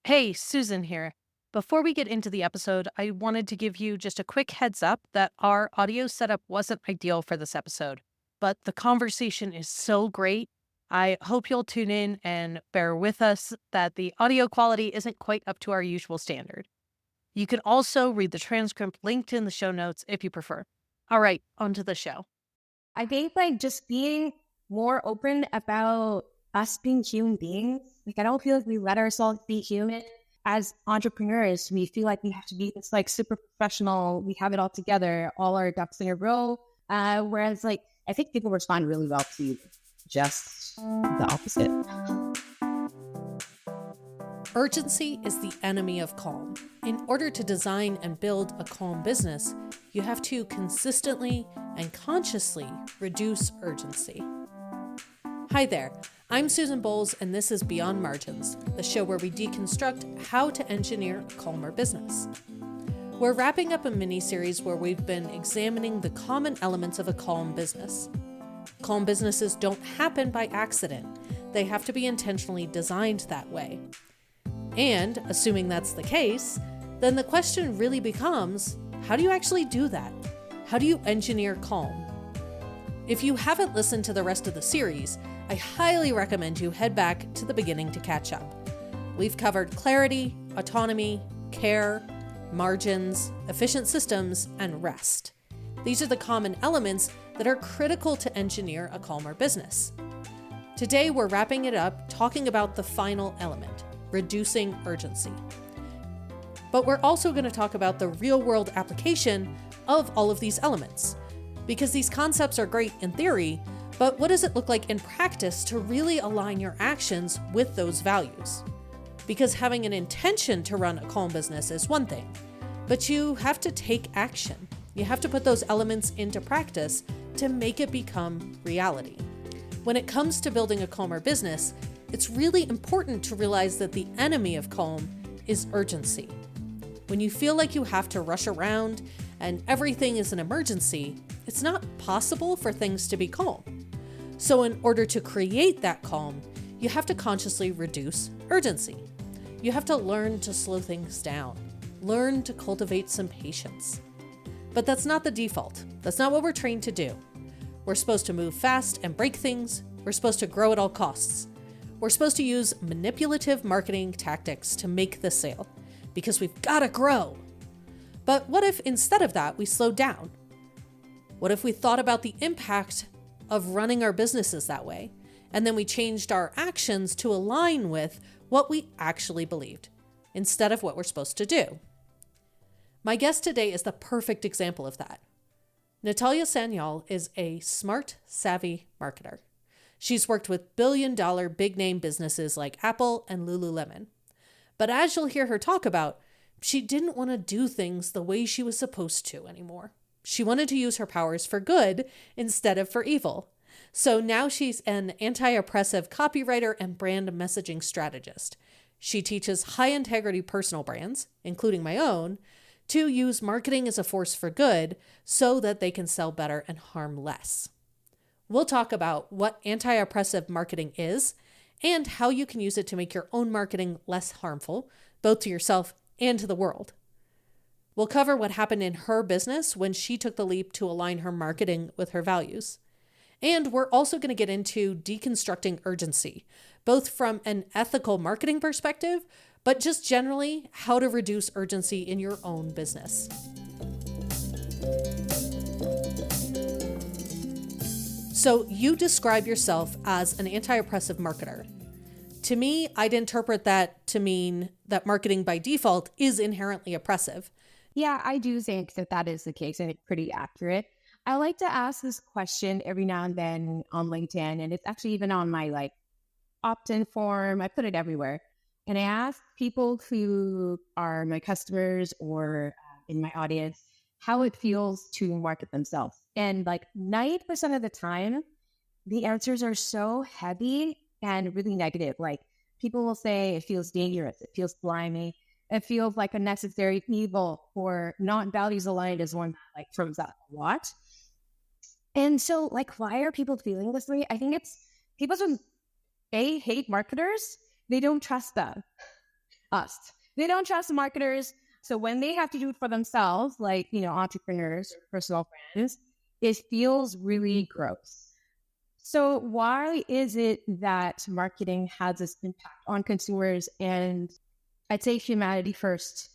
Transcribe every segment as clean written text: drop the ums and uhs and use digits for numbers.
Hey, Susan here. Before we get into the episode, I wanted to give you just a quick heads up that our audio setup wasn't ideal for this episode, but the conversation is so great. I hope you'll tune in and bear with us that the audio quality isn't quite up to our usual standard. You can also read the transcript linked in the show notes if you prefer. All right, on to the show. I think just being more open about us being human beings. I don't feel like we let ourselves be human. As entrepreneurs, we feel like we have to be this super professional. We have it all together, all our ducks in a row. Whereas I think people respond really well to just the opposite. Urgency is the enemy of calm. In order to design and build a calm business, you have to consistently and consciously reduce urgency. Hi there, I'm Susan Bowles, and this is Beyond Margins, the show where we deconstruct how to engineer a calmer business. We're wrapping up a mini-series where we've been examining the common elements of a calm business. Calm businesses don't happen by accident. They have to be intentionally designed that way. And, assuming that's the case, then the question really becomes, how do you actually do that? How do you engineer calm? If you haven't listened to the rest of the series, I highly recommend you head back to the beginning to catch up. We've covered clarity, autonomy, care, margins, efficient systems, and rest. These are the common elements that are critical to engineer a calmer business. Today, we're wrapping it up talking about the final element, reducing urgency. But we're also going to talk about the real-world application of all of these elements. Because these concepts are great in theory, but what does it look like in practice to really align your actions with those values? Because having an intention to run a calm business is one thing, but you have to take action. You have to put those elements into practice to make it become reality. When it comes to building a calmer business, it's really important to realize that the enemy of calm is urgency. When you feel like you have to rush around and everything is an emergency, it's not possible for things to be calm. So in order to create that calm, you have to consciously reduce urgency. You have to learn to slow things down, learn to cultivate some patience. But that's not the default. That's not what we're trained to do. We're supposed to move fast and break things. We're supposed to grow at all costs. We're supposed to use manipulative marketing tactics to make the sale because we've got to grow. But what if instead of that, we slowed down? What if we thought about the impact of running our businesses that way, and then we changed our actions to align with what we actually believed, instead of what we're supposed to do? My guest today is the perfect example of that. Natalia Sanyal is a smart, savvy marketer. She's worked with billion-dollar big-name businesses like Apple and Lululemon. But as you'll hear her talk about, she didn't want to do things the way she was supposed to anymore. She wanted to use her powers for good instead of for evil. So now she's an anti-oppressive copywriter and brand messaging strategist. She teaches high-integrity personal brands, including my own, to use marketing as a force for good so that they can sell better and harm less. We'll talk about what anti-oppressive marketing is and how you can use it to make your own marketing less harmful, both to yourself and to the world. We'll cover what happened in her business when she took the leap to align her marketing with her values. And we're also going to get into deconstructing urgency, both from an ethical marketing perspective, but just generally how to reduce urgency in your own business. So you describe yourself as an anti-oppressive marketer. To me, I'd interpret that to mean that marketing by default is inherently oppressive. Yeah, I do think that is the case, and it's pretty accurate. I like to ask this question every now and then on LinkedIn, and it's actually even on my opt-in form. I put it everywhere. And I ask people who are my customers or in my audience how it feels to market themselves. And 90% of the time, the answers are so heavy and really negative. People will say it feels dangerous, it feels slimy, it feels like a necessary evil, or not values aligned is one that throws out a lot. And so why are people feeling this way? I think it's people who hate marketers, they don't trust them. us. They don't trust marketers. So when they have to do it for themselves, like, entrepreneurs or personal brands, it feels really gross. So why is it that marketing has this impact on consumers and I'd say humanity first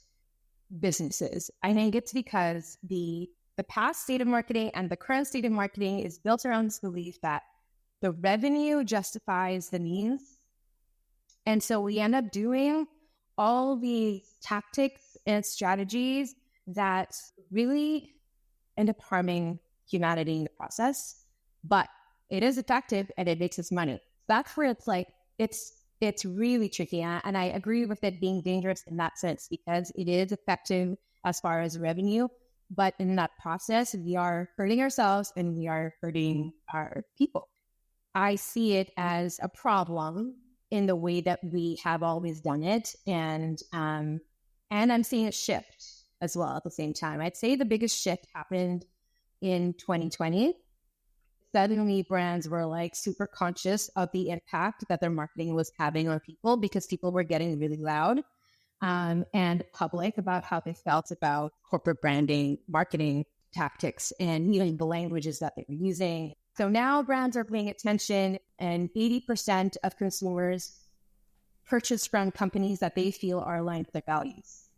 businesses? I think it's because the past state of marketing and the current state of marketing is built around this belief that the revenue justifies the means. And so we end up doing all the tactics and strategies that really end up harming humanity in the process. But it is effective and it makes us money. That's where it's like, it's really tricky. And I agree with it being dangerous in that sense because it is effective as far as revenue. But in that process, we are hurting ourselves and we are hurting our people. I see it as a problem in the way that we have always done it. And I'm seeing a shift as well at the same time. I'd say the biggest shift happened in 2020. Suddenly brands were like super conscious of the impact that their marketing was having on people because people were getting really loud and public about how they felt about corporate branding, marketing tactics, and even the languages that they were using. So now brands are paying attention and 80% of consumers purchase from companies that they feel are aligned with their values.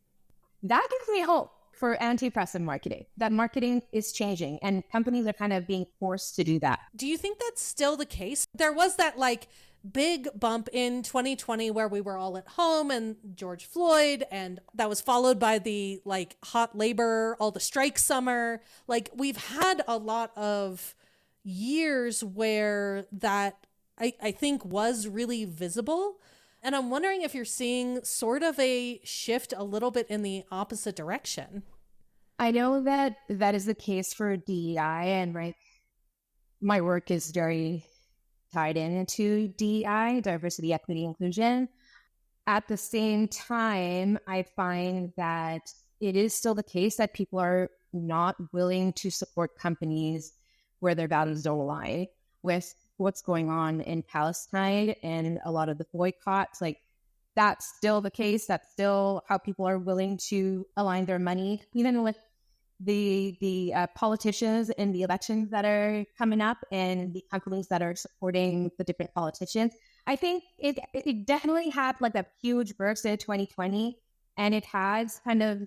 That gives me hope for anti-oppressive marketing, that marketing is changing and companies are kind of being forced to do that. Do you think that's still the case? There was that big bump in 2020 where we were all at home and George Floyd, and that was followed by the hot labor, all the strike summer. We've had a lot of years where that I think was really visible. And I'm wondering if you're seeing sort of a shift a little bit in the opposite direction. I know that is the case for DEI, and my work is very tied into DEI, diversity, equity, inclusion. At the same time, I find that it is still the case that people are not willing to support companies where their values don't align with what's going on in Palestine and a lot of the boycotts. That's still the case. That's still how people are willing to align their money, even with the politicians in the elections that are coming up and the companies that are supporting the different politicians. I think it definitely had a huge burst in 2020, and it has kind of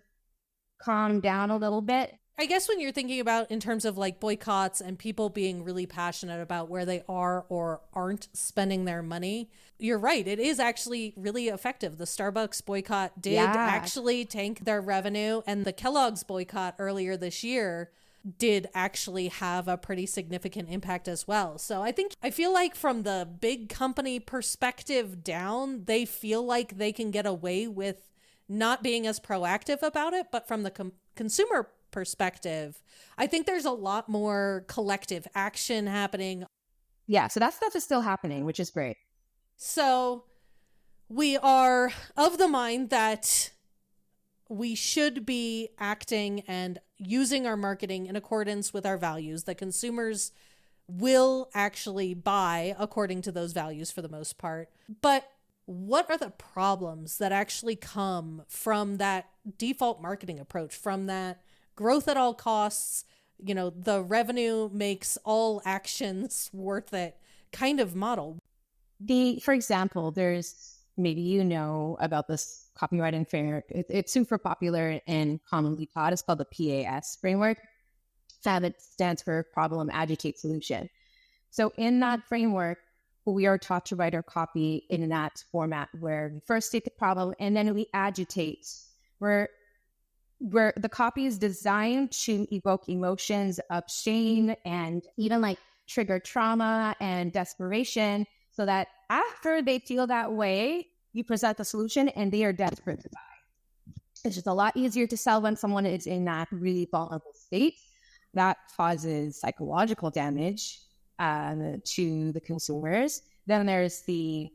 calmed down a little bit. I guess when you're thinking about in terms of boycotts and people being really passionate about where they are or aren't spending their money, you're right. It is actually really effective. The Starbucks boycott did actually tank their revenue, and the Kellogg's boycott earlier this year did actually have a pretty significant impact as well. So I feel like from the big company perspective down, they feel like they can get away with not being as proactive about it. But from the consumer perspective, I think there's a lot more collective action happening. Yeah, so that stuff is still happening, which is great. So we are of the mind that we should be acting and using our marketing in accordance with our values, that consumers will actually buy according to those values for the most part. But what are the problems that actually come from that default marketing approach, from that growth at all costs, the revenue makes all actions worth it kind of model? For example, there's, maybe about this copywriting framework. It's super popular and commonly taught. It's called the PAS framework. That stands for Problem, Agitate, Solution. So in that framework, we are taught to write our copy in that format where we first state the problem and then we agitate, where the copy is designed to evoke emotions of shame and even trigger trauma and desperation, so that after they feel that way, you present the solution and they are desperate to buy. It's just a lot easier to sell when someone is in that really vulnerable state. That causes psychological damage to the consumers. Then there's the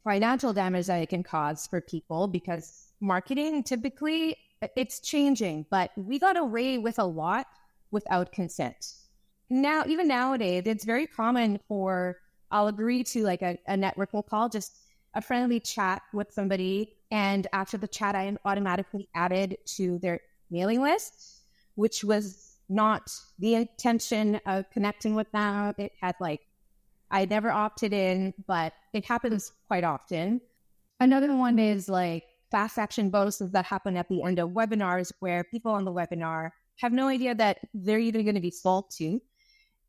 financial damage that it can cause for people, because marketing typically, it's changing, but we got away with a lot without consent. Now, even nowadays, it's very common for, I'll agree to a network will call, just a friendly chat with somebody. And after the chat, I am automatically added to their mailing list, which was not the intention of connecting with them. It had I never opted in, but it happens quite often. Another one is fast action bonuses that happen at the end of webinars where people on the webinar have no idea that they're either going to be sold to.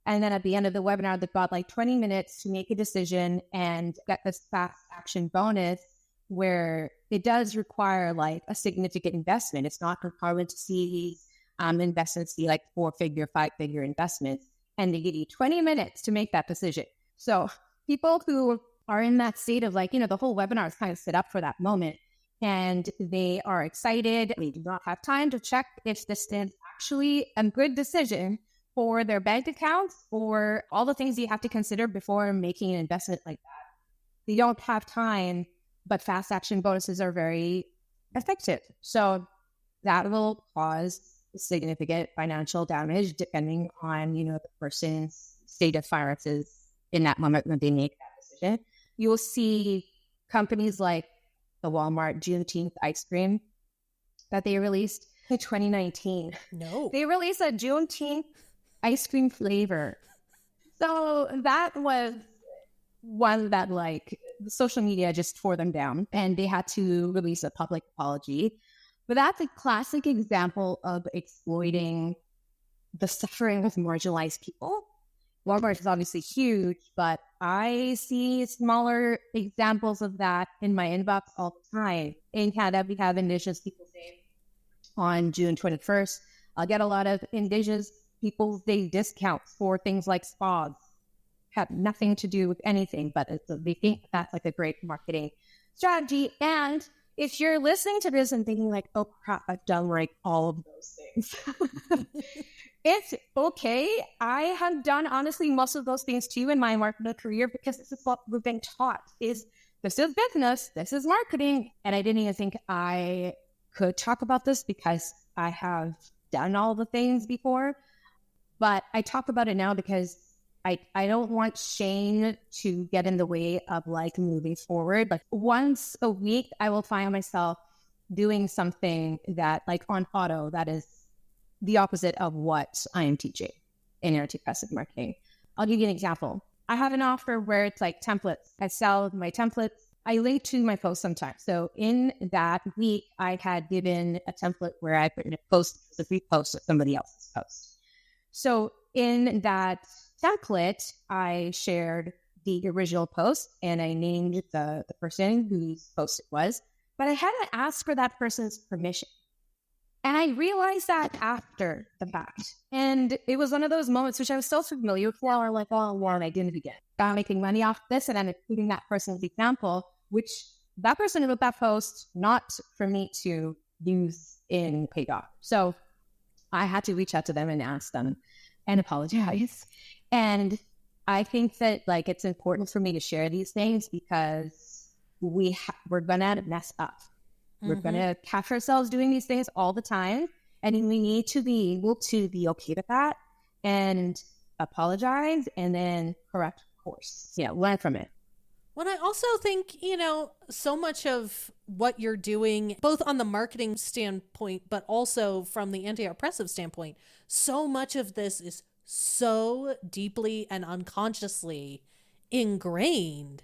And then at the end of the webinar, they've got 20 minutes to make a decision and get this fast action bonus where it does require a significant investment. It's not uncommon to see these investments be 4-figure, 5-figure investments, and they give you 20 minutes to make that decision. So people who are in that state of the whole webinar is kind of set up for that moment, and they are excited. They do not have time to check if this is actually a good decision for their bank accounts or all the things you have to consider before making an investment like that. They don't have time, but fast action bonuses are very effective. So that will cause significant financial damage depending on, the person's state of finances in that moment when they make that decision. You will see companies like the Walmart Juneteenth ice cream that they released in 2019. No. They released a Juneteenth ice cream flavor. So that was one that social media just tore them down and they had to release a public apology. But that's a classic example of exploiting the suffering of marginalized people. Walmart is obviously huge, but I see smaller examples of that in my inbox all the time. In Canada, we have Indigenous Peoples Day on June 21st. I'll get a lot of Indigenous Peoples Day discounts for things like spas. Have nothing to do with anything, but they think that's a great marketing strategy. And if you're listening to this and thinking oh crap, I've done all of those things. It's okay. I have done honestly most of those things too in my marketing career because this is what we've been taught is this is business, this is marketing. And I didn't even think I could talk about this because I have done all the things before. But I talk about it now because I don't want shame to get in the way of moving forward. Once a week, I will find myself doing something that on auto that is the opposite of what I am teaching in anti-oppressive marketing. I'll give you an example. I have an offer where it's templates. I sell my templates. I link to my post sometimes. So in that week, I had given a template where I put in a post, a repost of somebody else's post. So in that template, I shared the original post and I named the person whose post it was, but I hadn't asked for that person's permission. And I realized that after the fact. And it was one of those moments which I was so familiar with, and I didn't again. I'm making money off this, and I'm including that person's example, which that person wrote that post, not for me to use in paid off. So I had to reach out to them and ask them and apologize. And I think that it's important for me to share these things because we're going to mess up. We're going to catch ourselves doing these things all the time. And we need to be able to be okay with that and apologize and then correct course. Learn from it. Well, I also think, so much of what you're doing, both on the marketing standpoint, but also from the anti-oppressive standpoint, so much of this is so deeply and unconsciously ingrained.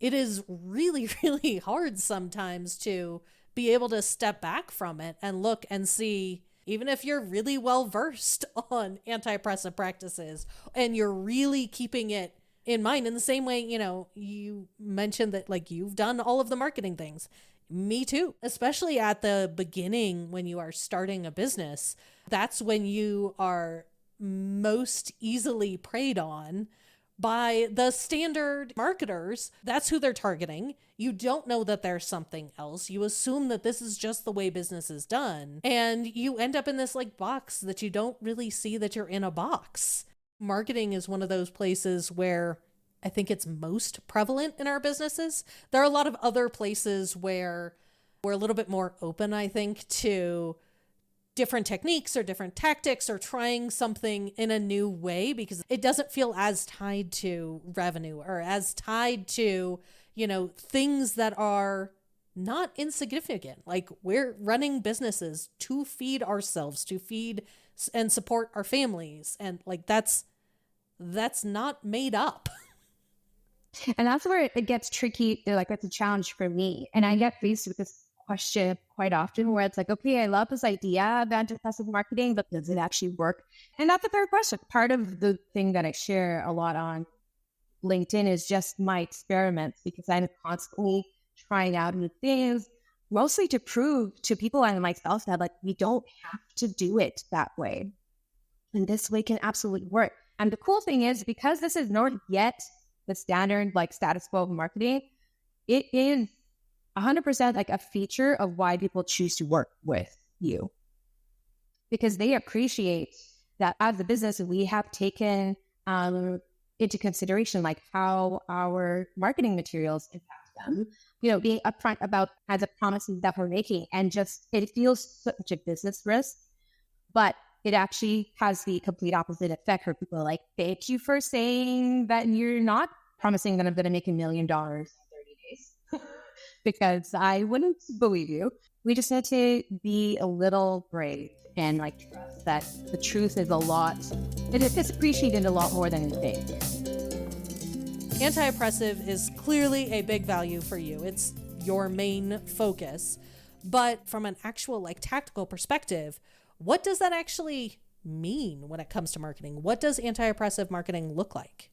It is really, really hard sometimes to be able to step back from it and look and see, even if you're really well versed on anti-oppressive practices and you're really keeping it in mind in the same way, you mentioned that you've done all of the marketing things. Me too, especially at the beginning when you are starting a business. That's when you are most easily preyed on by the standard marketers. That's who they're targeting. You don't know that there's something else. You assume that this is just the way business is done. And you end up in this box that you don't really see that you're in a box. Marketing is one of those places where I think it's most prevalent in our businesses. There are a lot of other places where we're a little bit more open, I think, to different techniques or different tactics or trying something in a new way because it doesn't feel as tied to revenue or as tied to, things that are not insignificant. Like, we're running businesses to feed ourselves, to feed and support our families. And like, that's not made up. And that's where it gets tricky. They're like, that's a challenge for me. And I get faced with this question quite often where it's like, okay, I love this idea of anti-oppressive marketing, but does it actually work? And that's a fair question. Part of the thing that I share a lot on LinkedIn is just my experiments, because I'm constantly trying out new things, mostly to prove to people and myself that like, we don't have to do it that way. And this way can absolutely work. And the cool thing is, because this is not yet the standard like status quo of marketing, it is 100% like a feature of why people choose to work with you, because they appreciate that as a business, we have taken into consideration like how our marketing materials impact them, being upfront about as a promises that we're making. And just, it feels such a business risk, but it actually has the complete opposite effect for people. Like, thank you for saying that you're not promising that I'm going to make $1 million in 30 days, because I wouldn't believe you. We just need to be a little brave and like trust that the truth is it's appreciated a lot more than you think. Anti-oppressive is clearly a big value for you. It's your main focus. But from an actual like tactical perspective, what does that actually mean when it comes to marketing? What does anti-oppressive marketing look like?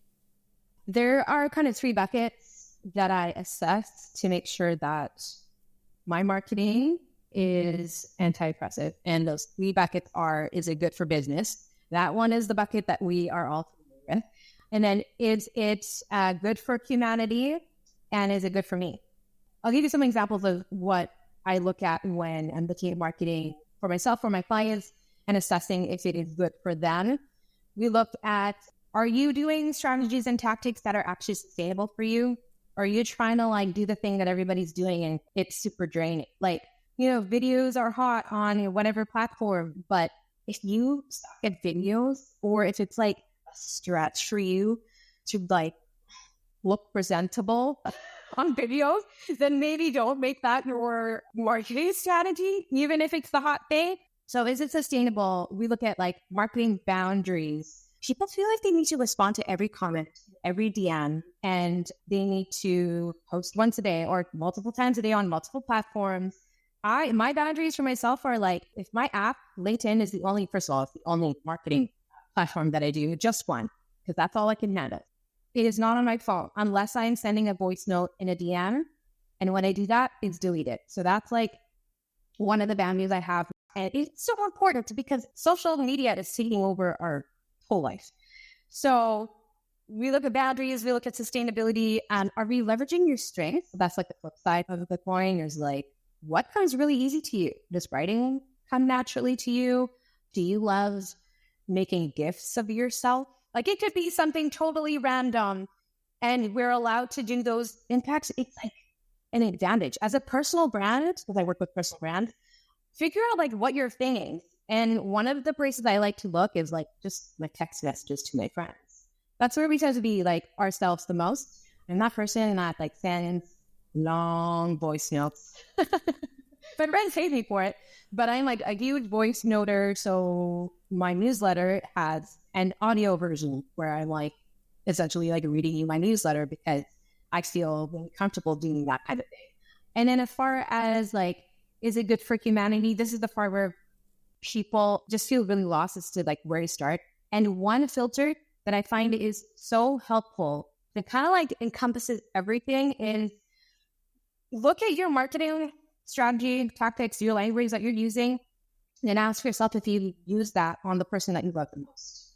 There are kind of 3 buckets that I assess to make sure that my marketing is anti-oppressive. And those 3 buckets are, is it good for business? That one is the bucket that we are all familiar with. And then is it good for humanity? And is it good for me? I'll give you some examples of what I look at when I'm looking at marketing for myself, for my clients, and assessing if it is good for them. We looked at, are you doing strategies and tactics that are actually sustainable for you? Are you trying to like do the thing that everybody's doing and it's super draining? Like, videos are hot on whatever platform, but if you suck at videos, or if it's like a stretch for you to like look presentable on videos, then maybe don't make that your marketing strategy, even if it's the hot thing. So is it sustainable? We look at like marketing boundaries. People feel like they need to respond to every comment, every DM, and they need to post once a day or multiple times a day on multiple platforms. My boundaries for myself are like, if my app, LinkedIn is first of all, it's the only marketing platform that I do, just one, because that's all I can handle. It is not on my phone unless I'm sending a voice note in a DM. And when I do that, it's deleted. So that's like one of the boundaries I have. And it's so important because social media is taking over our whole life. So we look at boundaries, we look at sustainability, and are we leveraging your strengths? That's like the flip side of the coin. There's like, what comes really easy to you? Does writing come naturally to you? Do you love making gifts of yourself? Like, it could be something totally random, and we're allowed to do those impacts. It's like an advantage. As a personal brand, because I work with personal brands, figure out like what your thing is. And one of the places I like to look is like just my text messages to my friends. That's where we tend to be like ourselves the most. I'm that person that like sends long voice notes. My friends hate me for it, but I'm like a huge voice noter. So my newsletter has an audio version where I'm like essentially like reading you my newsletter because I feel really comfortable doing that kind of thing. And then as far as like, is it good for humanity? This is the part where people just feel really lost as to like where to start. And one filter that I find is so helpful that kind of like encompasses everything is look at your marketing strategy, tactics, your language that you're using, and ask yourself if you use that on the person that you love the most.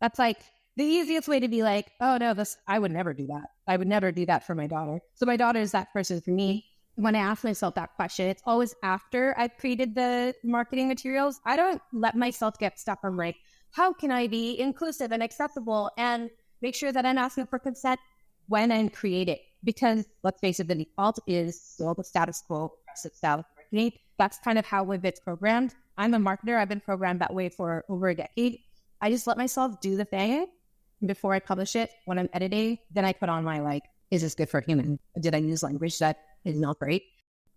That's like the easiest way to be like, oh no, I would never do that. I would never do that for my daughter. So my daughter is that person for me. When I ask myself that question, it's always after I've created the marketing materials. I don't let myself get stuck on like, how can I be inclusive and accessible and make sure that I'm asking for consent when I'm creating? Because let's face it, the default is still the status quo, oppressive style of marketing. That's kind of how we've been programmed. I'm a marketer. I've been programmed that way for over a decade. I just let myself do the thing before I publish it. When I'm editing, then I put on my like is this good for a human? Did I use language that is not great?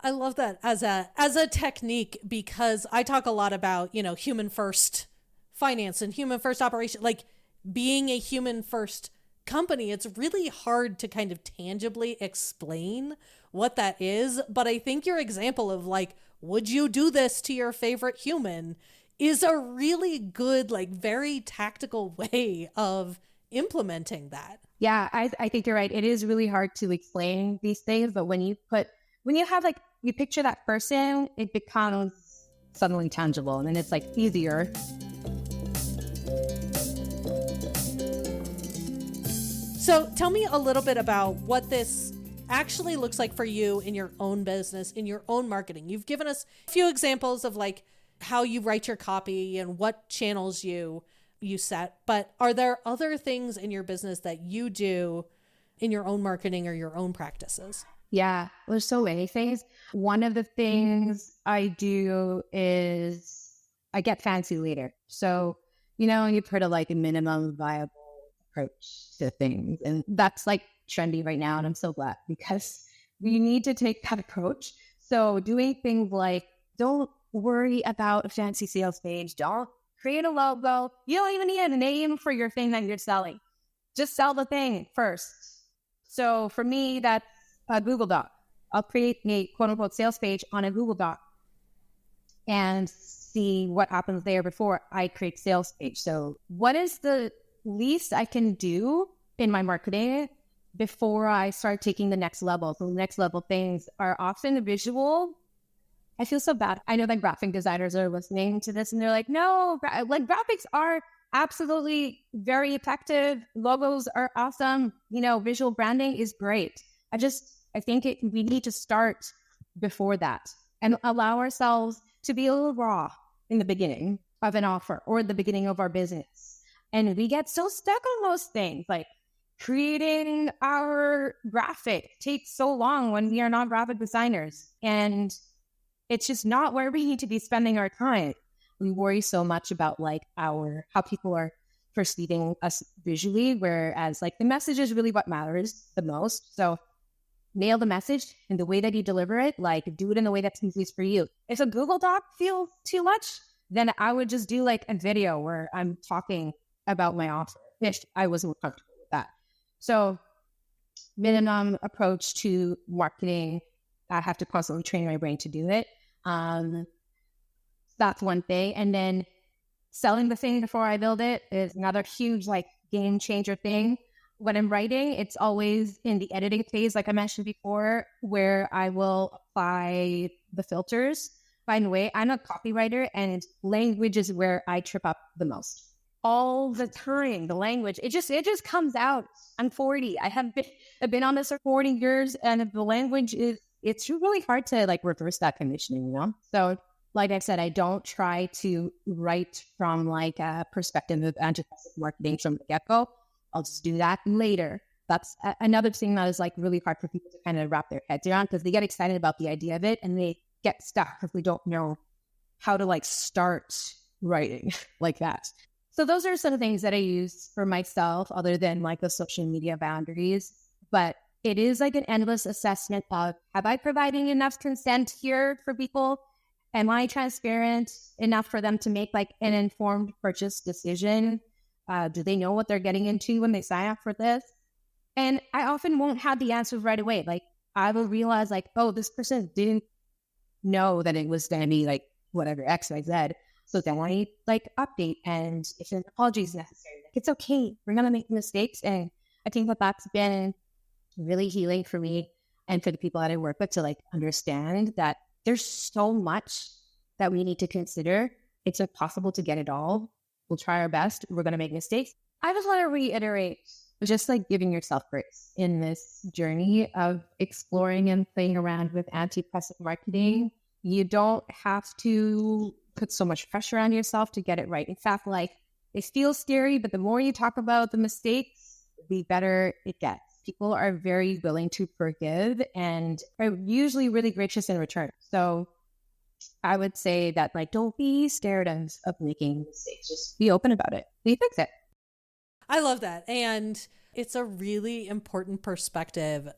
I love that as a technique, because I talk a lot about, human first finance and human first operation, like being a human first company. It's really hard to kind of tangibly explain what that is. But I think your example of like, would you do this to your favorite human, is a really good, like very tactical way of implementing that. Yeah, I think you're right. It is really hard to explain these things, but when you have like, you picture that person, it becomes suddenly tangible, and then it's like easier. So tell me a little bit about what this actually looks like for you in your own business, in your own marketing. You've given us a few examples of like how you write your copy and what channels you set, but are there other things in your business that you do in your own marketing or your own practices? Yeah, there's so many things. One of the things I do is I get fancy later. So, you've heard of like a minimum viable approach to things. And that's like trendy right now. And I'm so glad, because we need to take that approach. So doing things like, don't worry about a fancy sales page. Don't create a logo. You don't even need a name for your thing that you're selling. Just sell the thing first. So for me, that's a Google Doc. I'll create a quote unquote sales page on a Google Doc and see what happens there before I create sales page. So what is the least I can do in my marketing before I start taking the next level? So the next level things are often visual. I feel so bad. I know that graphic designers are listening to this and they're like, no, like graphics are absolutely very effective. Logos are awesome. Visual branding is great. I think we need to start before that and allow ourselves to be a little raw in the beginning of an offer or the beginning of our business. And we get so stuck on those things, like creating our graphic takes so long when we are not graphic designers. And it's just not where we need to be spending our time. We worry so much about like how people are perceiving us visually, whereas like the message is really what matters the most. So nail the message and the way that you deliver it, like do it in the way that's easiest for you. If a Google Doc feels too much, then I would just do like a video where I'm talking about my offer if I wasn't comfortable with that. So minimum approach to marketing, I have to constantly train my brain to do it. That's one thing. And then selling the thing before I build it is another huge like game changer thing. When I'm writing, it's always in the editing phase, like I mentioned before, where I will apply the filters. By the way, I'm a copywriter, and language is where I trip up the most. All the time, the language, it just comes out. I'm 40. I've been on this for 40 years, and the language it's really hard to like reverse that conditioning, So like I said, I don't try to write from like a perspective of anti-oppressive marketing from the get-go. I'll just do that later. That's another thing that is like really hard for people to kind of wrap their heads around, because they get excited about the idea of it and they get stuck because they don't know how to like start writing like that. So those are some things that I use for myself other than like the social media boundaries. But it is like an endless assessment of, have I providing enough consent here for people? Am I transparent enough for them to make like an informed purchase decision? Do they know what they're getting into when they sign up for this? And I often won't have the answers right away. Like I will realize like, oh, this person didn't know that it was going to be like whatever, X, Y, Z. So then I like update, and if an apology is necessary, like, it's okay. We're going to make mistakes. And I think that that's been really healing for me and for the people that I work with to like understand that there's so much that we need to consider. It's impossible to get it all. We'll try our best. We're going to make mistakes. I just want to reiterate, just like giving yourself grace in this journey of exploring and playing around with anti-oppressive marketing. You don't have to put so much pressure on yourself to get it right. In fact, like it feels scary, but the more you talk about the mistakes, the better it gets. People are very willing to forgive and are usually really gracious in return. So I would say that like, don't be scared of making mistakes. Just be open about it. You fix it. I love that. And It's a really important perspective,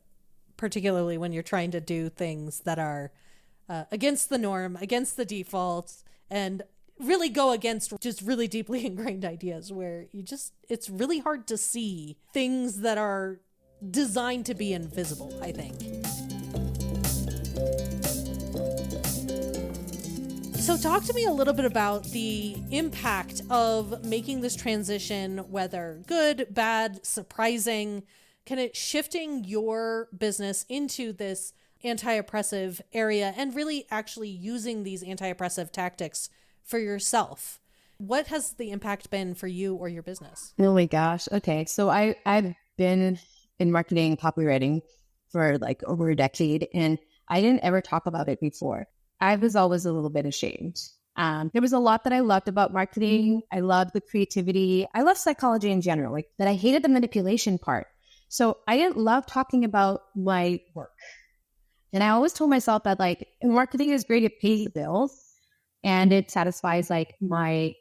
particularly when you're trying to do things that are against the norm, against the defaults, and really go against just really deeply ingrained ideas where it's really hard to see things that are designed to be invisible, I think. So talk to me a little bit about the impact of making this transition, whether good, bad, surprising, kind of shifting your business into this anti-oppressive area and really actually using these anti-oppressive tactics for yourself. What has the impact been for you or your business? Oh my gosh. Okay. So I've been in marketing and copywriting for like over a decade, and I didn't ever talk about it before. I was always a little bit ashamed. There was a lot that I loved about marketing. I loved the creativity. I love psychology in general, like that. I hated the manipulation part. So I didn't love talking about my work. And I always told myself that like marketing is great. It pays the bills and it satisfies like my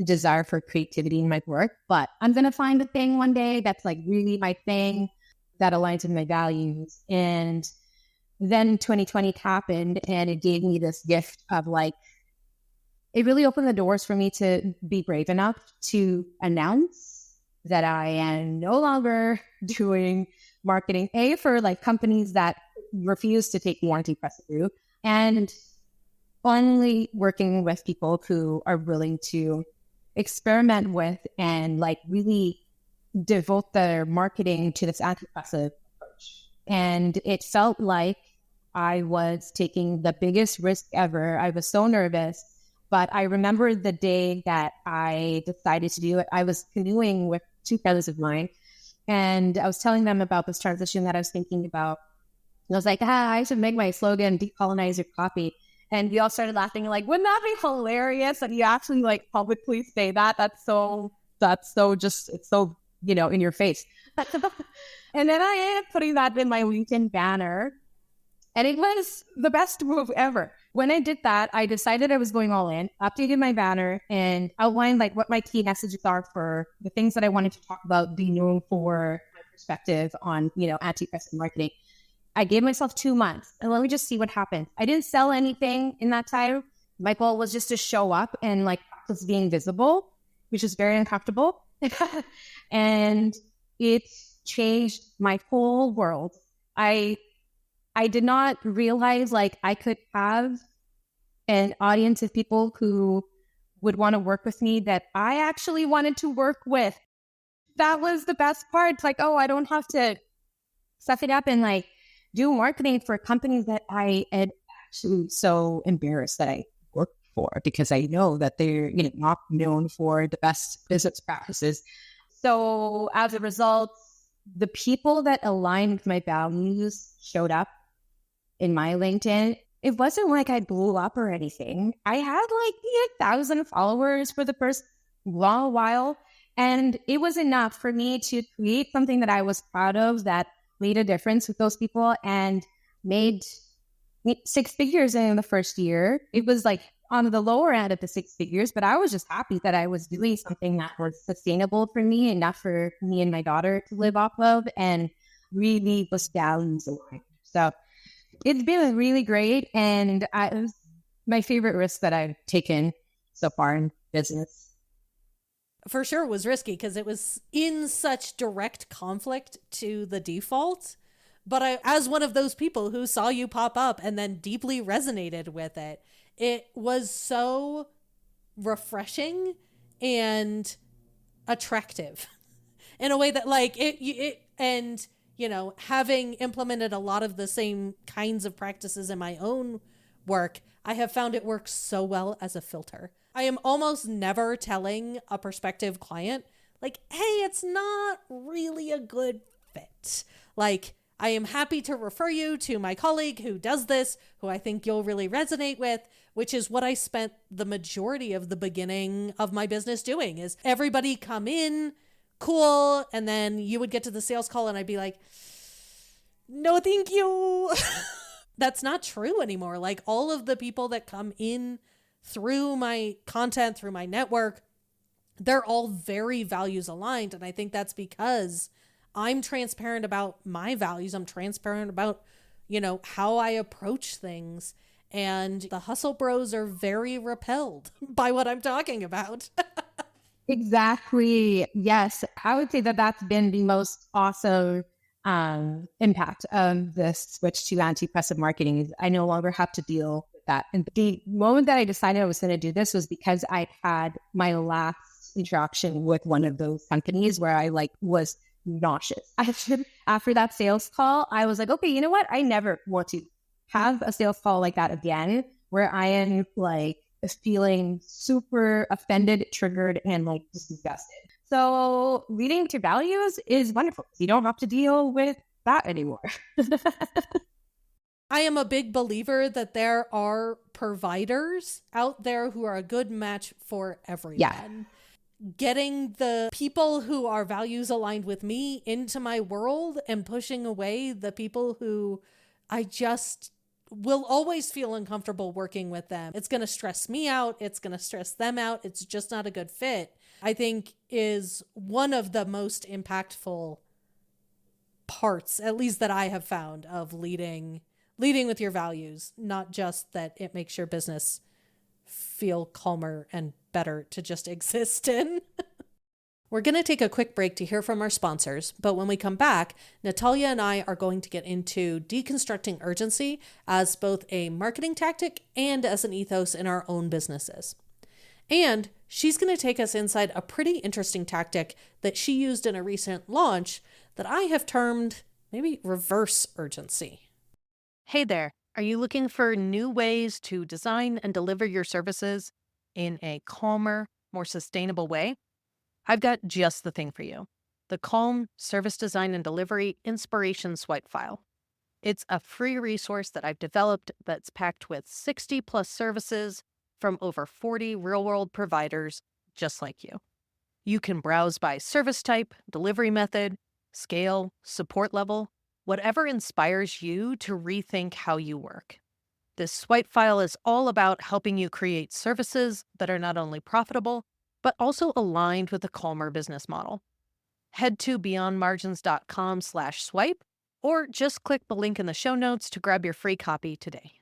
desire for creativity in my work. But I'm going to find a thing one day that's like really my thing that aligns with my values. And then 2020 happened and it gave me this gift of like, it really opened the doors for me to be brave enough to announce that I am no longer doing marketing, for like companies that refuse to take the anti-oppressive route, and only working with people who are willing to experiment with and like really devote their marketing to this anti-oppressive approach. And it felt like I was taking the biggest risk ever. I was so nervous, but I remember the day that I decided to do it. I was canoeing with two friends of mine, and I was telling them about this transition that I was thinking about. And I was like, I should make my slogan, decolonize your copy. And we all started laughing, like, wouldn't that be hilarious that you actually like publicly say that? That's so just, it's so, in your face. And then I ended up putting that in my LinkedIn banner. And it was the best move ever. When I did that, I decided I was going all in, updated my banner, and outlined like what my key messages are for the things that I wanted to talk about, be known for my perspective on, anti-oppressive marketing. I gave myself 2 months and let me just see what happened. I didn't sell anything in that time. My goal was just to show up and like practice being visible, which is very uncomfortable. And it changed my whole world. I did not realize like I could have an audience of people who would want to work with me that I actually wanted to work with. That was the best part. It's like, oh, I don't have to stuff it up and like do marketing for companies that I am actually so embarrassed that I work for, because I know that they're not known for the best business practices. So as a result, the people that aligned with my values showed up in my LinkedIn. It wasn't like I blew up or anything. I had like 1,000 followers for the first long while. And it was enough for me to create something that I was proud of, that made a difference with those people and made 6 figures in the first year. It was like on the lower end of the 6 figures, but I was just happy that I was doing something that was sustainable for me, enough for me and my daughter to live off of, and really was values aligned. So it's been really great, and it was my favorite risk that I've taken so far in business. For sure was risky because it was in such direct conflict to the default. But I, as one of those people who saw you pop up and then deeply resonated with it, it was so refreshing and attractive in a way that like and having implemented a lot of the same kinds of practices in my own work, I have found it works so well as a filter. I am almost never telling a prospective client, like, hey, it's not really a good fit. Like, I am happy to refer you to my colleague who does this, who I think you'll really resonate with, which is what I spent the majority of the beginning of my business doing, is everybody come in, cool, and then you would get to the sales call and I'd be like, no, thank you. That's not true anymore. Like, all of the people that come in through my content, through my network, they're all very values aligned. And I think that's because I'm transparent about my values. I'm transparent about, how I approach things. And the hustle bros are very repelled by what I'm talking about. Exactly. Yes. I would say that that's been the most awesome impact of this switch to anti-oppressive marketing. Is I no longer have to deal with that. And the moment that I decided I was going to do this was because I had my last interaction with one of those companies where I was nauseous. After that sales call, I was like, okay, you know what? I never want to have a sales call like that again, where I am feeling super offended, triggered, and just disgusted. So leading to values is wonderful. You don't have to deal with that anymore. I am a big believer that there are providers out there who are a good match for everyone. Yeah. Getting the people who are values aligned with me into my world and pushing away the people who I just will always feel uncomfortable working with them. It's going to stress me out. It's going to stress them out. It's just not a good fit, I think, is one of the most impactful parts, at least that I have found, of leading with your values, not just that it makes your business feel calmer and better to just exist in. We're going to take a quick break to hear from our sponsors, but when we come back, Natalia and I are going to get into deconstructing urgency as both a marketing tactic and as an ethos in our own businesses. And she's going to take us inside a pretty interesting tactic that she used in a recent launch that I have termed maybe reverse urgency. Hey there. Are you looking for new ways to design and deliver your services in a calmer, more sustainable way? I've got just the thing for you. The Calm Service Design and Delivery Inspiration Swipe File. It's a free resource that I've developed that's packed with 60 plus services from over 40 real-world providers just like you. You can browse by service type, delivery method, scale, support level, whatever inspires you to rethink how you work. This swipe file is all about helping you create services that are not only profitable, but also aligned with a calmer business model. Head to beyondmargins.com/swipe, or just click the link in the show notes to grab your free copy today.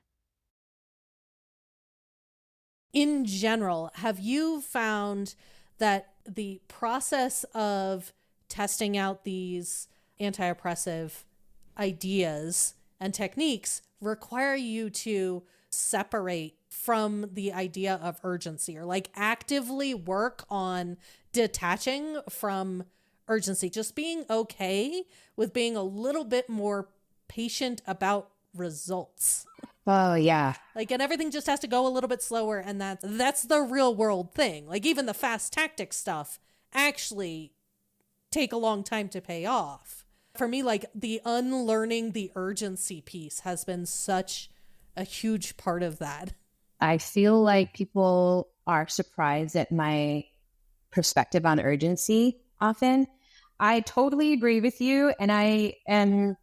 In general, have you found that the process of testing out these anti-oppressive ideas and techniques require you to separate from the idea of urgency, or actively work on detaching from urgency, just being okay with being a little bit more patient about results? Oh, yeah. And everything just has to go a little bit slower, and that's the real world thing. Even the fast tactic stuff actually take a long time to pay off. For me, the unlearning the urgency piece has been such a huge part of that. I feel like people are surprised at my perspective on urgency often. I totally agree with you. And I am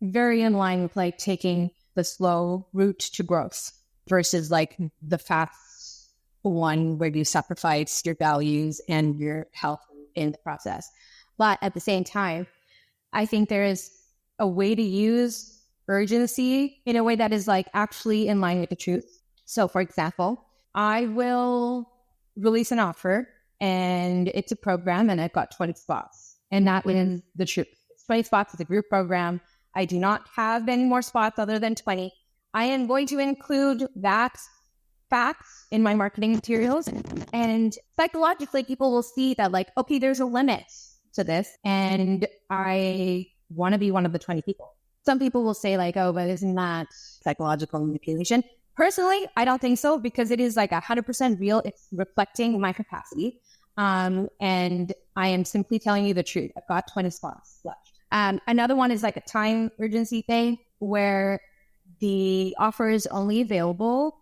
very in line with taking the slow route to growth versus the fast one where you sacrifice your values and your health in the process. But at the same time, I think there is a way to use urgency in a way that is actually in line with the truth. So for example, I will release an offer and it's a program and I've got 20 spots, and that is the truth. It's 20 spots. It's a group program. I do not have any more spots other than 20. I am going to include that fact in my marketing materials, and psychologically people will see that okay, there's a limit to this, and I want to be one of the 20 people. Some people will say oh, but isn't that psychological manipulation? Personally, I don't think so, because it is 100% real. It's reflecting my capacity. And I am simply telling you the truth. I've got 20 spots left. Another one is a time urgency thing where the offer is only available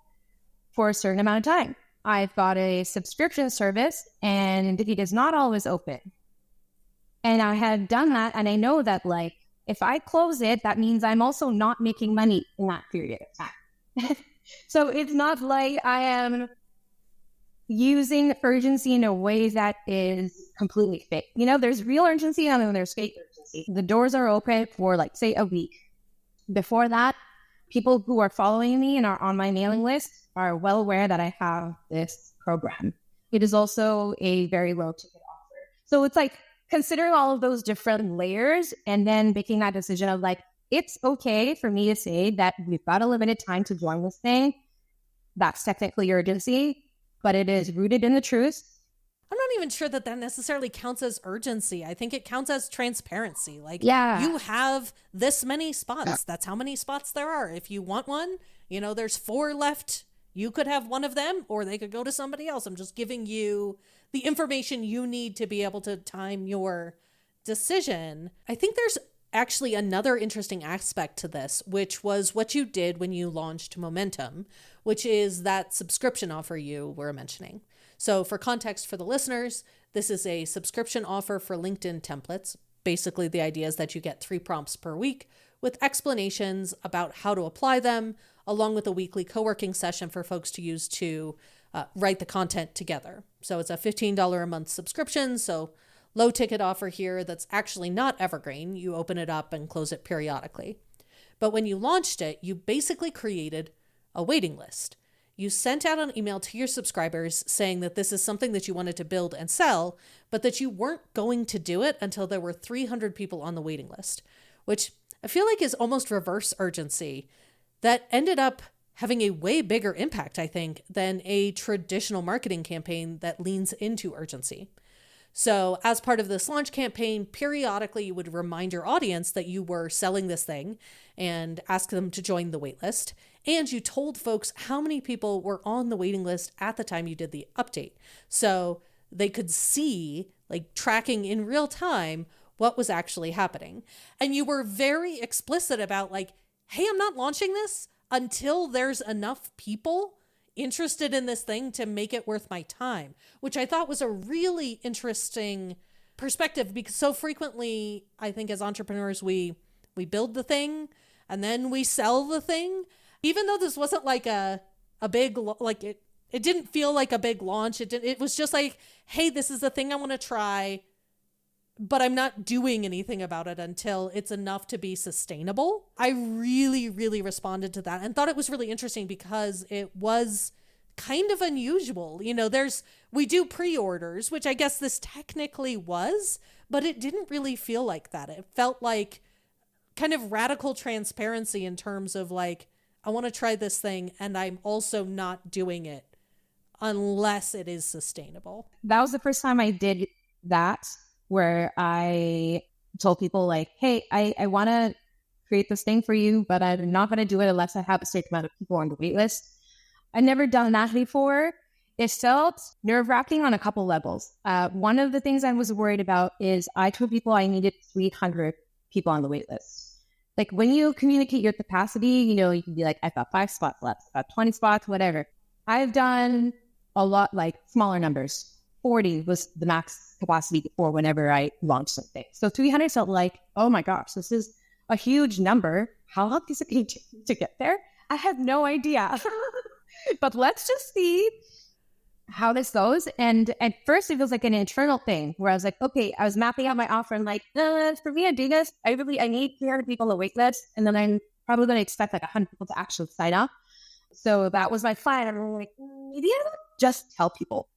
for a certain amount of time. I've got a subscription service and it is not always open. And I have done that, and I know that if I close it, that means I'm also not making money in that period of time. So it's not like I am using urgency in a way that is completely fake. There's real urgency and then there's fake urgency. urgency. The doors are open for like, say, a week. Before that, people who are following me and are on my mailing list are well aware that I have this program. It is also a very low ticket offer. So it's like considering all of those different layers and then making that decision of like, it's okay for me to say that we've got a limited time to join this thing. That's technically urgency, but it is rooted in the truth. I'm not even sure that necessarily counts as urgency. I think it counts as transparency. Like, you have this many spots. That's how many spots there are. If you want one, there's 4 left. You could have one of them, or they could go to somebody else. I'm just giving you the information you need to be able to time your decision. I think there's actually another interesting aspect to this, which was what you did when you launched Momentum, which is that subscription offer you were mentioning. So for context for the listeners, this is a subscription offer for LinkedIn templates. Basically, the idea is that you get 3 prompts per week with explanations about how to apply them, along with a weekly co-working session for folks to use to write the content together. So it's a $15 a month subscription. So low ticket offer here that's actually not evergreen. You open it up and close it periodically. But when you launched it, you basically created a waiting list. You sent out an email to your subscribers saying that this is something that you wanted to build and sell, but that you weren't going to do it until there were 300 people on the waiting list, which I feel like is almost reverse urgency. That ended up having a way bigger impact, I think, than a traditional marketing campaign that leans into urgency. So as part of this launch campaign, periodically you would remind your audience that you were selling this thing and ask them to join the waitlist. And you told folks how many people were on the waiting list at the time you did the update. So they could see, like tracking in real time, what was actually happening. And you were very explicit about like, hey, I'm not launching this until there's enough people interested in this thing to make it worth my time, which I thought was a really interesting perspective, because so frequently I think as entrepreneurs, we build the thing and then we sell the thing, even though this wasn't like a big, like it didn't feel like a big launch. It was just like, hey, this is the thing I want to try, but I'm not doing anything about it until it's enough to be sustainable. I really, really responded to that and thought it was really interesting because it was kind of unusual. We do pre-orders, which I guess this technically was, but it didn't really feel like that. It felt like kind of radical transparency in terms of like, I want to try this thing and I'm also not doing it unless it is sustainable. That was the first time I did that, where I told people like, hey, I want to create this thing for you, but I'm not going to do it unless I have a certain amount of people on the wait list. I've never done that before. It felt nerve-wracking on a couple levels. One of the things I was worried about is I told people I needed 300 people on the wait list. Like when you communicate your capacity, you can be like, I've got 5 spots left, I've got 20 spots, whatever. I've done a lot, like smaller numbers. 40 was the max capacity before whenever I launched something. So 300 felt like, oh my gosh, this is a huge number. How long is it going to take to get there? I have no idea. But let's just see how this goes. And at first it was like an internal thing where I was like, okay, I was mapping out my offer and like, for me to do this, I need 300 people on the wait list. And then I'm probably going to expect like 100 people to actually sign up. So that was my plan. I'm like, maybe I don't just tell people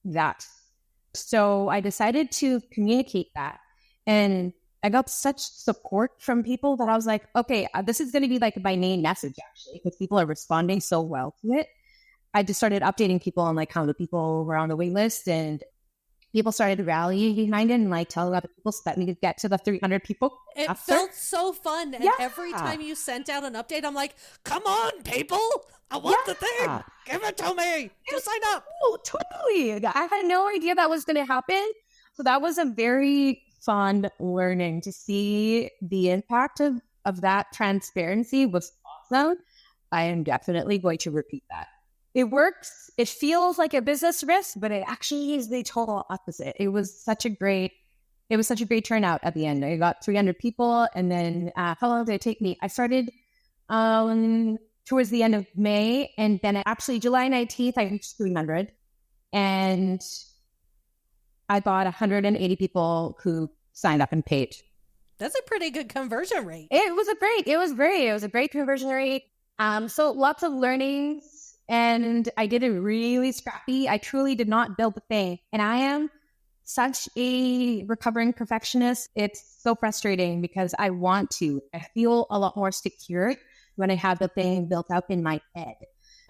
that. So I decided to communicate that. And I got such support from people that I was like, okay, this is going to be like my main message actually, because people are responding so well to it. I just started updating people on like how the people were on the wait list, and people started rallying behind it and like telling other people so that we could get to the 300 people. It felt so fun. And every time you sent out an update, I'm like, come on, people. I want the thing. Give it to me. Just sign up. Oh, totally. I had no idea that was going to happen. So that was a very fun learning to see the impact of that transparency was awesome. I am definitely going to repeat that. It works. It feels like a business risk, but it actually is the total opposite. It was such a great turnout at the end. I got 300 people, and then how long did it take me? I started towards the end of May, and then actually July 19th, I reached 300, and I got 180 people who signed up and paid. That's a pretty good conversion rate. It was a great conversion rate. So lots of learnings, and I did it really scrappy. I truly did not build the thing. And I am such a recovering perfectionist. It's so frustrating because I feel a lot more secure when I have the thing built up in my head.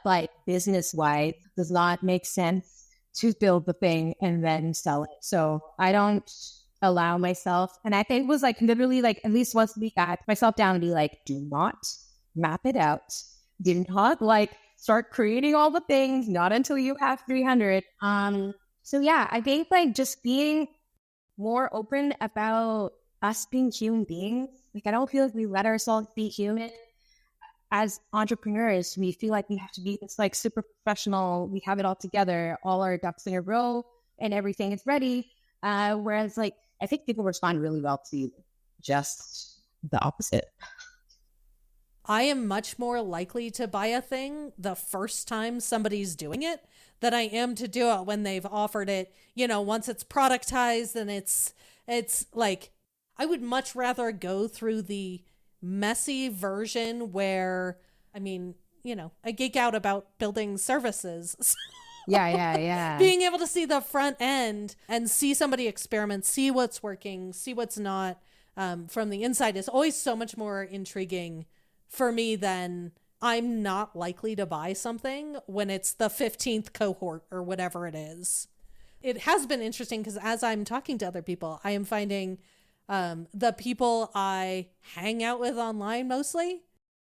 But business-wise, does not make sense to build the thing and then sell it. So I don't allow myself. And I think it was like literally like at least once a week, I had myself down and be like, do not map it out. Do not like start creating all the things, not until you have 300. So yeah, I think like just being more open about us being human beings. Like I don't feel like we let ourselves be human. As entrepreneurs, we feel like we have to be this like super professional. We have it all together, all our ducks in a row, and everything is ready. Whereas like I think people respond really well to just the opposite. I am much more likely to buy a thing the first time somebody's doing it than I am to do it when they've offered it, once it's productized and it's like, I would much rather go through the messy version where, I geek out about building services. So Yeah. being able to see the front end and see somebody experiment, see what's working, see what's not, from the inside is always so much more intriguing for me than I'm not likely to buy something when it's the 15th cohort or whatever it is. It has been interesting because as I'm talking to other people, I am finding the people I hang out with online mostly,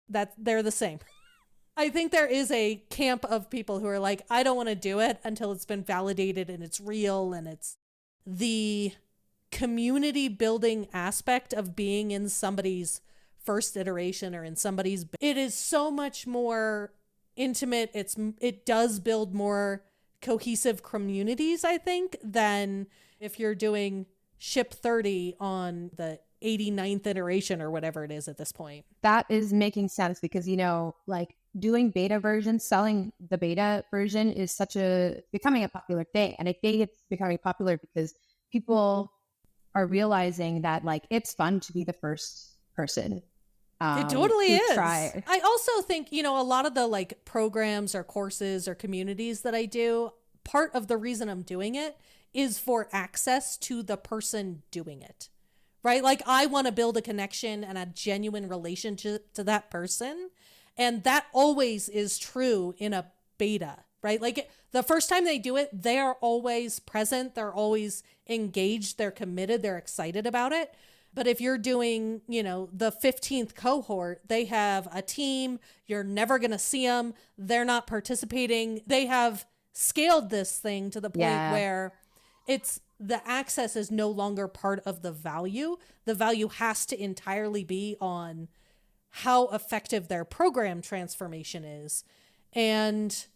that they're the same. I think there is a camp of people who are like, I don't want to do it until it's been validated and it's real, and it's the community building aspect of being in somebody's first iteration or in somebody's, it is so much more intimate. It does build more cohesive communities, I think, than if you're doing ship 30 on the 89th iteration or whatever it is at this point. That is making sense because, like doing beta versions, selling the beta version is becoming a popular thing. And I think it's becoming popular because people are realizing that like, it's fun to be the first person. It totally is. Try. I also think, a lot of the like programs or courses or communities that I do, part of the reason I'm doing it is for access to the person doing it, right? Like I want to build a connection and a genuine relationship to that person. And that always is true in a beta, right? Like the first time they do it, they are always present. They're always engaged. They're committed. They're excited about it. But if you're doing, the 15th cohort, they have a team. You're never going to see them. They're not participating. They have scaled this thing to the point where the access is no longer part of the value. The value has to entirely be on how effective their program transformation is. And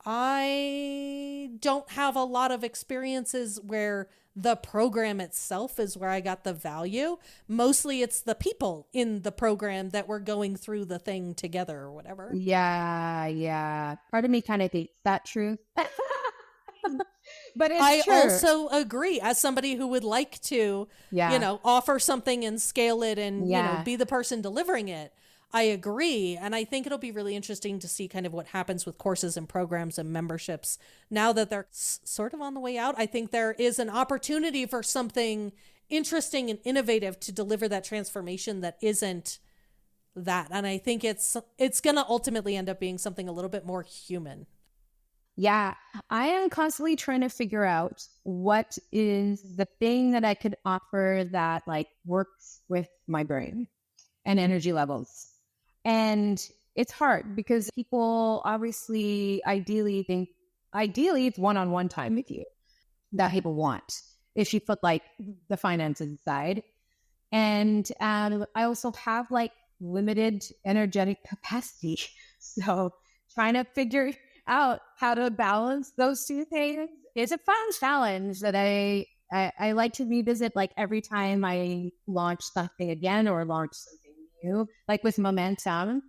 I don't have a lot of experiences where the program itself is where I got the value. Mostly it's the people in the program that were going through the thing together or whatever. Yeah. Part of me kind of hates that truth. But it's true. I also agree as somebody who would like to, offer something and scale it and, be the person delivering it. I agree. And I think it'll be really interesting to see kind of what happens with courses and programs and memberships now that they're sort of on the way out. I think there is an opportunity for something interesting and innovative to deliver that transformation that isn't that. And I think it's going to ultimately end up being something a little bit more human. Yeah, I am constantly trying to figure out what is the thing that I could offer that like works with my brain and energy levels. And it's hard because people obviously ideally it's one-on-one time with you that people want if you put like the finances aside. And I also have like limited energetic capacity. So trying to figure out how to balance those two things is a fun challenge that I like to revisit like every time I launch something again or launch something new, like with momentum.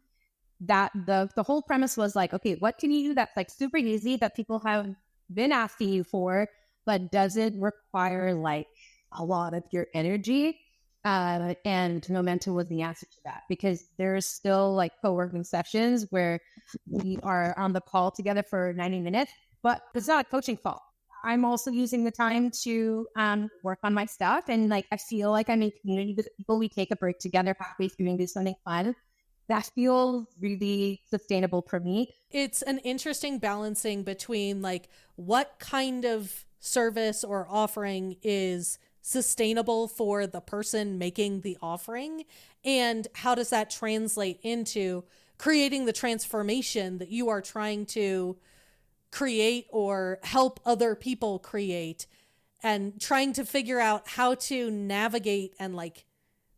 That the whole premise was like, okay, what can you do that's like super easy that people have been asking you for, but doesn't require like a lot of your energy? And momentum was the answer to that, because there's still like co-working sessions where we are on the call together for 90 minutes, but it's not a coaching call. I'm also using the time to work on my stuff. And like, I feel like I'm in community with people. We take a break together halfway through and do something fun. That feels really sustainable for me. It's an interesting balancing between like what kind of service or offering is sustainable for the person making the offering, and how does that translate into creating the transformation that you are trying to create or help other people create, and trying to figure out how to navigate and like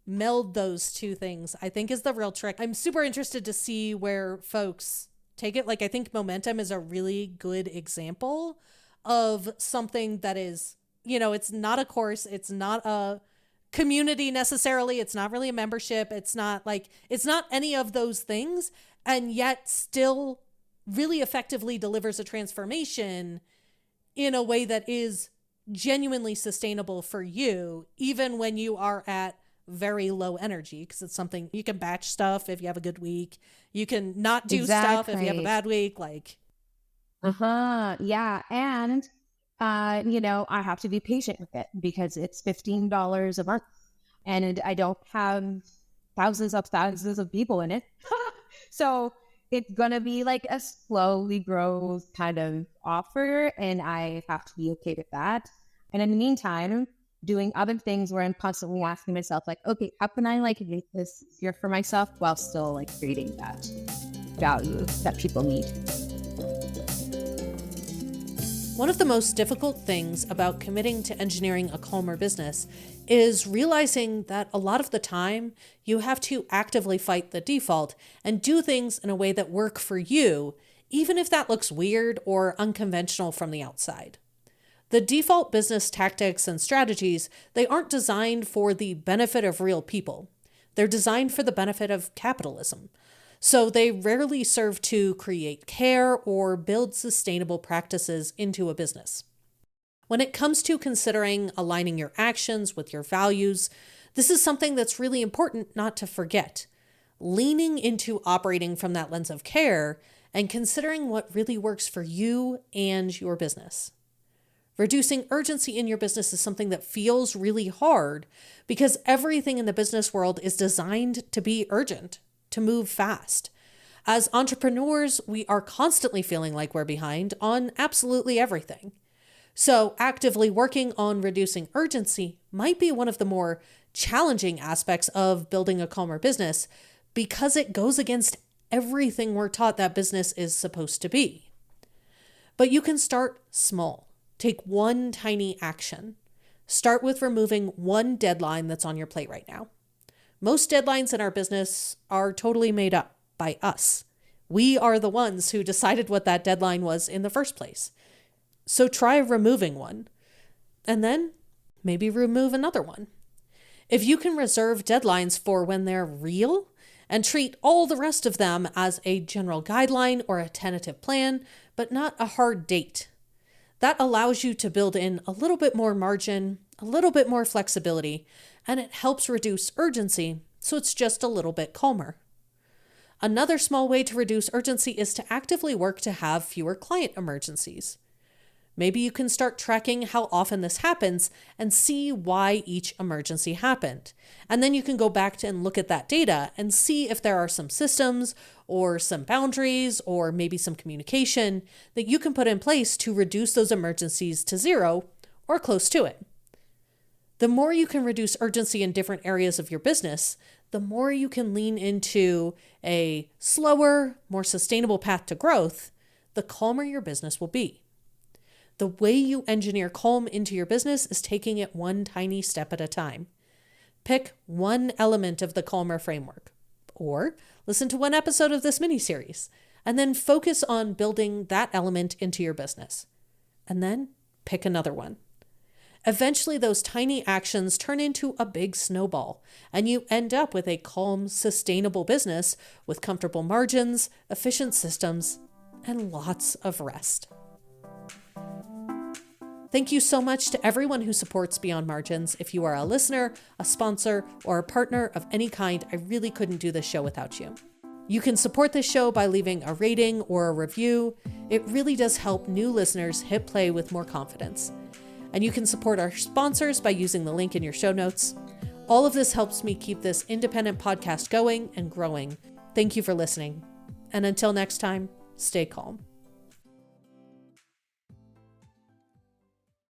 meld those two things, I think is the real trick. I'm super interested to see where folks take it. Like, I think momentum is a really good example of something that is, it's not a course. It's not a community necessarily. It's not really a membership. It's not any of those things. And yet still really effectively delivers a transformation in a way that is genuinely sustainable for you, even when you are at very low energy, because it's something you can batch stuff if you have a good week. You can not do stuff if you have a bad week. Like, yeah. And, I have to be patient with it because it's $15 a month and I don't have thousands of people in it. So it's going to be like a slowly grows kind of offer, and I have to be okay with that. And in the meantime, doing other things where I'm constantly asking myself, like, okay, how can I like make this easier for myself while still like creating that value that people need? One of the most difficult things about committing to engineering a calmer business is realizing that a lot of the time you have to actively fight the default and do things in a way that work for you, even if that looks weird or unconventional from the outside. The default business tactics and strategies, they aren't designed for the benefit of real people. They're designed for the benefit of capitalism. So they rarely serve to create care or build sustainable practices into a business. When it comes to considering aligning your actions with your values, this is something that's really important not to forget. Leaning into operating from that lens of care and considering what really works for you and your business. Reducing urgency in your business is something that feels really hard because everything in the business world is designed to be urgent, to move fast. As entrepreneurs, we are constantly feeling like we're behind on absolutely everything. So actively working on reducing urgency might be one of the more challenging aspects of building a calmer business because it goes against everything we're taught that business is supposed to be. But you can start small. Take one tiny action. Start with removing one deadline that's on your plate right now. Most deadlines in our business are totally made up by us. We are the ones who decided what that deadline was in the first place. So try removing one, and then maybe remove another one. If you can reserve deadlines for when they're real and treat all the rest of them as a general guideline or a tentative plan, but not a hard date, that allows you to build in a little bit more margin, a little bit more flexibility, and it helps reduce urgency, so it's just a little bit calmer. Another small way to reduce urgency is to actively work to have fewer client emergencies. Maybe you can start tracking how often this happens and see why each emergency happened. And then you can go back and look at that data and see if there are some systems or some boundaries or maybe some communication that you can put in place to reduce those emergencies to zero or close to it. The more you can reduce urgency in different areas of your business, the more you can lean into a slower, more sustainable path to growth, the calmer your business will be. The way you engineer calm into your business is taking it one tiny step at a time. Pick one element of the calmer framework, or listen to one episode of this mini-series, and then focus on building that element into your business. And then pick another one. Eventually, those tiny actions turn into a big snowball, and you end up with a calm, sustainable business with comfortable margins, efficient systems, and lots of rest. Thank you so much to everyone who supports Beyond Margins. If you are a listener, a sponsor, or a partner of any kind, I really couldn't do this show without you. You can support this show by leaving a rating or a review. It really does help new listeners hit play with more confidence. And you can support our sponsors by using the link in your show notes. All of this helps me keep this independent podcast going and growing. Thank you for listening. And until next time, stay calm.